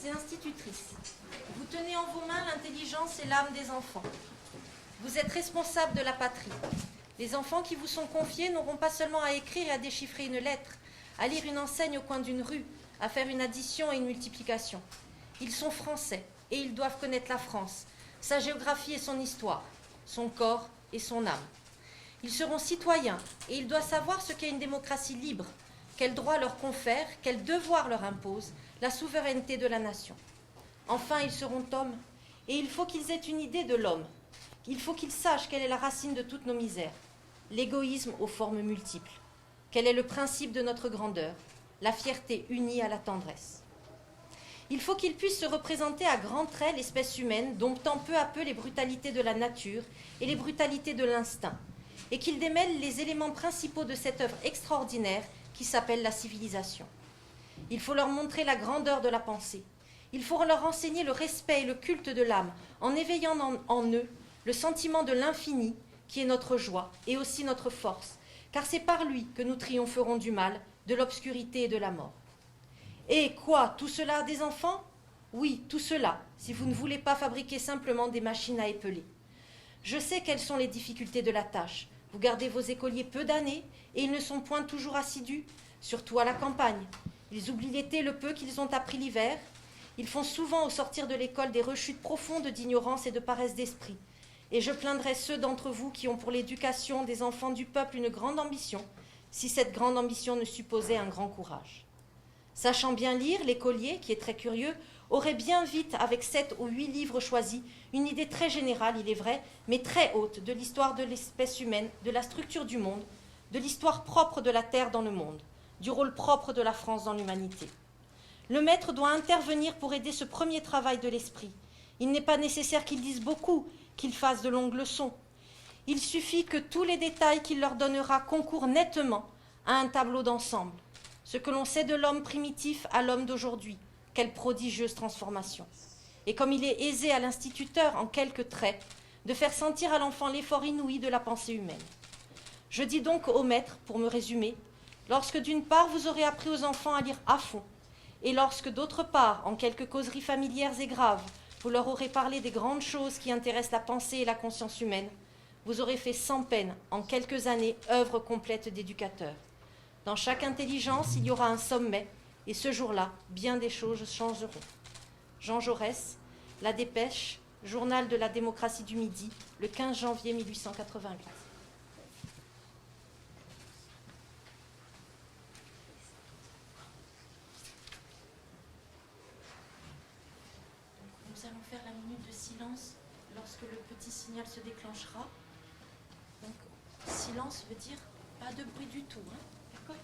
et institutrices, vous tenez en vos mains l'intelligence et l'âme des enfants. Vous êtes responsables de la patrie. Les enfants qui vous sont confiés n'auront pas seulement à écrire et à déchiffrer une lettre, à lire une enseigne au coin d'une rue, à faire une addition et une multiplication. Ils sont français et ils doivent connaître la France, sa géographie et son histoire, son corps et son âme. Ils seront citoyens et ils doivent savoir ce qu'est une démocratie libre, quels droits leur confère, quels devoirs leur impose la souveraineté de la nation. Enfin, ils seront hommes et il faut qu'ils aient une idée de l'homme. Il faut qu'ils sachent quelle est la racine de toutes nos misères, l'égoïsme aux formes multiples. Quel est le principe de notre grandeur, la fierté unie à la tendresse. Il faut qu'ils puissent se représenter à grands traits l'espèce humaine, domptant peu à peu les brutalités de la nature et les brutalités de l'instinct, et qu'ils démêlent les éléments principaux de cette œuvre extraordinaire qui s'appelle la civilisation. Il faut leur montrer la grandeur de la pensée. Il faut leur enseigner le respect et le culte de l'âme, en éveillant en eux le sentiment de l'infini, qui est notre joie et aussi notre force, car c'est par lui que nous triompherons du mal, de l'obscurité et de la mort. Et quoi, tout cela a des enfants? Oui, tout cela, si vous ne voulez pas fabriquer simplement des machines à épeler. Je sais quelles sont les difficultés de la tâche. Vous gardez vos écoliers peu d'années, et ils ne sont point toujours assidus, surtout à la campagne. Ils oublient l'été le peu qu'ils ont appris l'hiver. Ils font souvent au sortir de l'école des rechutes profondes d'ignorance et de paresse d'esprit. Et je plaindrai ceux d'entre vous qui ont pour l'éducation des enfants du peuple une grande ambition, si cette grande ambition ne supposait un grand courage. Sachant bien lire, l'écolier, qui est très curieux, aurait bien vite, avec 7 ou 8 livres choisis, une idée très générale, il est vrai, mais très haute, de l'histoire de l'espèce humaine, de la structure du monde, de l'histoire propre de la Terre dans le monde, du rôle propre de la France dans l'humanité. Le maître doit intervenir pour aider ce premier travail de l'esprit. Il n'est pas nécessaire qu'il dise beaucoup, qu'il fasse de longues leçons. Il suffit que tous les détails qu'il leur donnera concourent nettement à un tableau d'ensemble. Ce que l'on sait de l'homme primitif à l'homme d'aujourd'hui, quelle prodigieuse transformation. Et comme il est aisé à l'instituteur, en quelques traits, de faire sentir à l'enfant l'effort inouï de la pensée humaine. Je dis donc au maître, pour me résumer, lorsque d'une part vous aurez appris aux enfants à lire à fond, et lorsque d'autre part, en quelques causeries familières et graves, vous leur aurez parlé des grandes choses qui intéressent la pensée et la conscience humaine, vous aurez fait sans peine, en quelques années, œuvre complète d'éducateur. Dans chaque intelligence, il y aura un sommet, et ce jour-là, bien des choses changeront. Jean Jaurès, La Dépêche, Journal de la démocratie du Midi, le 15 janvier 1888. Nous allons faire la minute de silence lorsque le petit signal se déclenchera. Donc, silence veut dire pas de bruit du tout, hein? D'accord?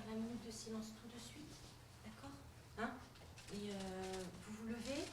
La minute de silence tout de suite, d'accord, hein? Et vous vous levez.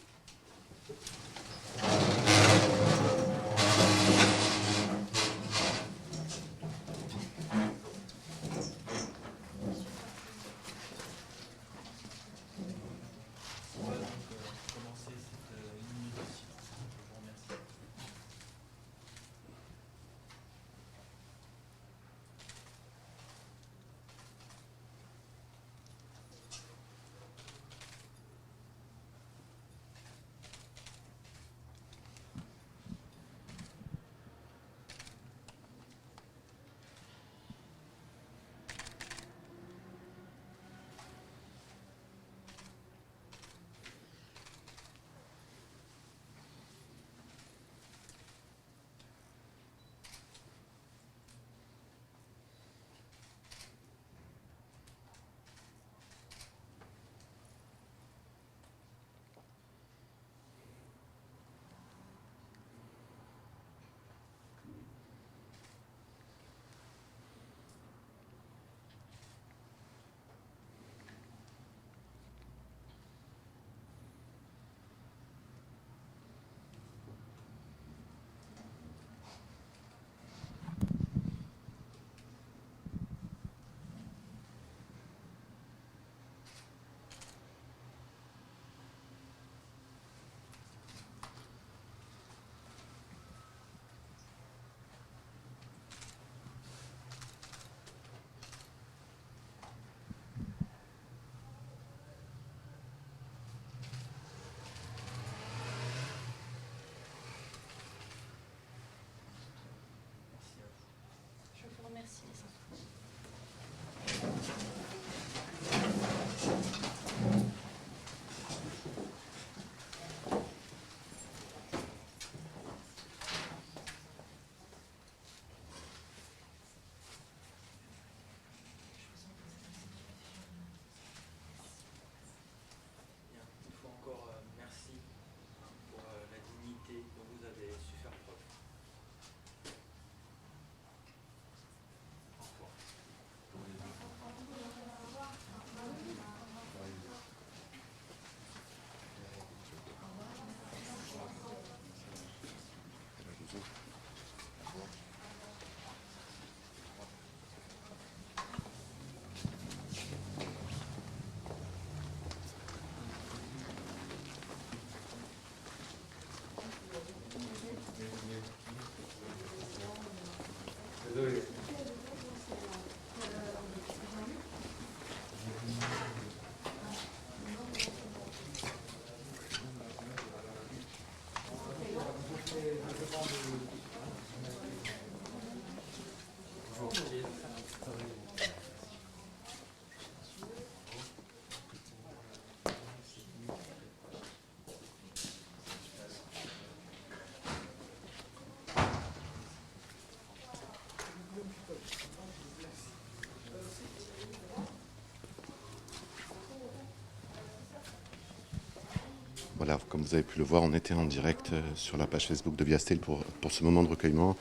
Voilà, comme vous avez pu le voir, on était en direct sur la page Facebook de Via Stele pour ce moment de recueillement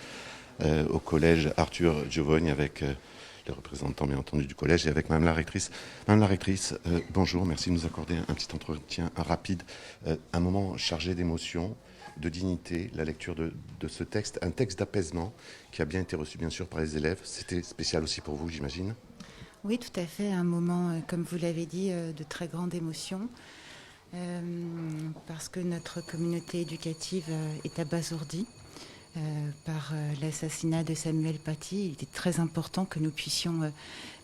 au collège Arthur Giovanni avec les représentants bien entendu du collège et avec Madame la rectrice. Madame la rectrice, bonjour, merci de nous accorder un petit entretien rapide, un moment chargé d'émotion, de dignité, la lecture de ce texte, un texte d'apaisement qui a bien été reçu bien sûr par les élèves. C'était spécial aussi pour vous, j'imagine. Oui, tout à fait, un moment, comme vous l'avez dit, de très grande émotion. Parce que notre communauté éducative est abasourdie par l'assassinat de Samuel Paty. Il était très important que nous puissions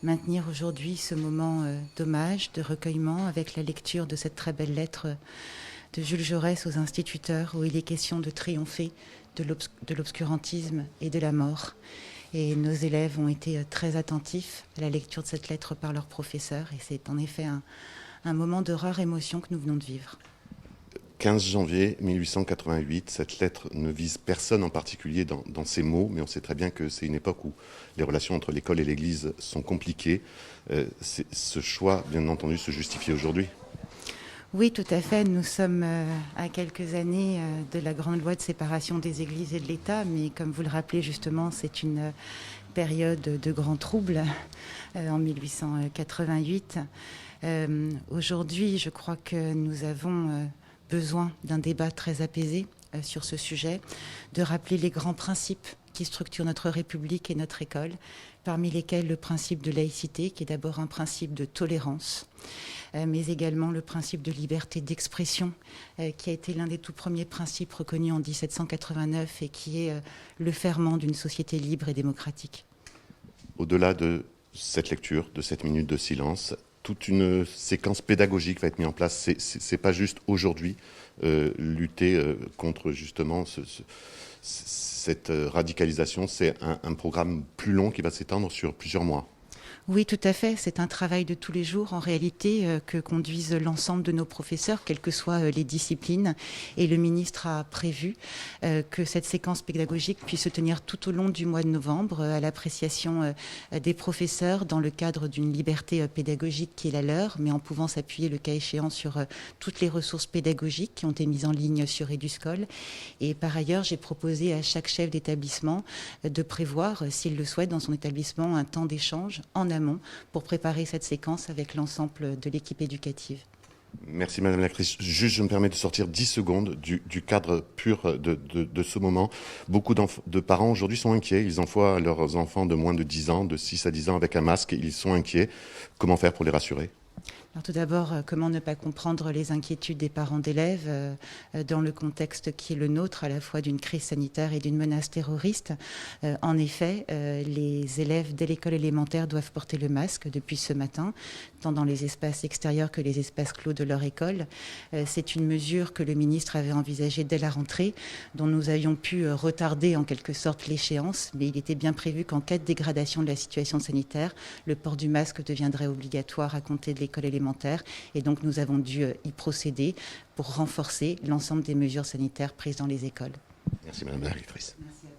maintenir aujourd'hui ce moment d'hommage, de recueillement, avec la lecture de cette très belle lettre de Jules Jaurès aux instituteurs, où il est question de triompher de l'obscurantisme et de la mort. Et nos élèves ont été très attentifs à la lecture de cette lettre par leurs professeurs, et c'est en effet un moment de rare émotion que nous venons de vivre. 15 janvier 1888, cette lettre ne vise personne en particulier dans ses mots, mais on sait très bien que c'est une époque où les relations entre l'école et l'Église sont compliquées. Ce choix, bien entendu, se justifie aujourd'hui. Oui, tout à fait. Nous sommes à quelques années de la grande loi de séparation des églises et de l'État, mais comme vous le rappelez justement, c'est une période de grands troubles en 1888. Aujourd'hui, je crois que nous avons besoin d'un débat très apaisé sur ce sujet, de rappeler les grands principes qui structurent notre République et notre école, parmi lesquels le principe de laïcité, qui est d'abord un principe de tolérance, mais également le principe de liberté d'expression, qui a été l'un des tout premiers principes reconnus en 1789 et qui est le ferment d'une société libre et démocratique. Au-delà de cette lecture, de cette minute de silence, toute une séquence pédagogique va être mise en place. C'est pas juste aujourd'hui lutter contre justement cette radicalisation. C'est un programme plus long qui va s'étendre sur plusieurs mois. Oui, tout à fait. C'est un travail de tous les jours, en réalité, que conduisent l'ensemble de nos professeurs, quelles que soient les disciplines. Et le ministre a prévu que cette séquence pédagogique puisse se tenir tout au long du mois de novembre, à l'appréciation des professeurs dans le cadre d'une liberté pédagogique qui est la leur, mais en pouvant s'appuyer, le cas échéant, sur toutes les ressources pédagogiques qui ont été mises en ligne sur Eduscol. Et par ailleurs, j'ai proposé à chaque chef d'établissement de prévoir, s'il le souhaite, dans son établissement, un temps d'échange en amont pour préparer cette séquence avec l'ensemble de l'équipe éducative. Merci Madame la Rectrice. Juste, je me permets de sortir 10 secondes du cadre pur de ce moment. Beaucoup de parents aujourd'hui sont inquiets. Ils envoient leurs enfants de moins de 10 ans, de 6 à 10 ans avec un masque. Ils sont inquiets. Comment faire pour les rassurer ? Alors tout d'abord, comment ne pas comprendre les inquiétudes des parents d'élèves dans le contexte qui est le nôtre, à la fois d'une crise sanitaire et d'une menace terroriste. En effet, les élèves dès l'école élémentaire doivent porter le masque depuis ce matin, tant dans les espaces extérieurs que les espaces clos de leur école. C'est une mesure que le ministre avait envisagée dès la rentrée, dont nous avions pu retarder en quelque sorte l'échéance, mais il était bien prévu qu'en cas de dégradation de la situation sanitaire, le port du masque deviendrait obligatoire à compter de l'école élémentaire. Et donc nous avons dû y procéder pour renforcer l'ensemble des mesures sanitaires prises dans les écoles. Merci Madame la Rectrice. Merci.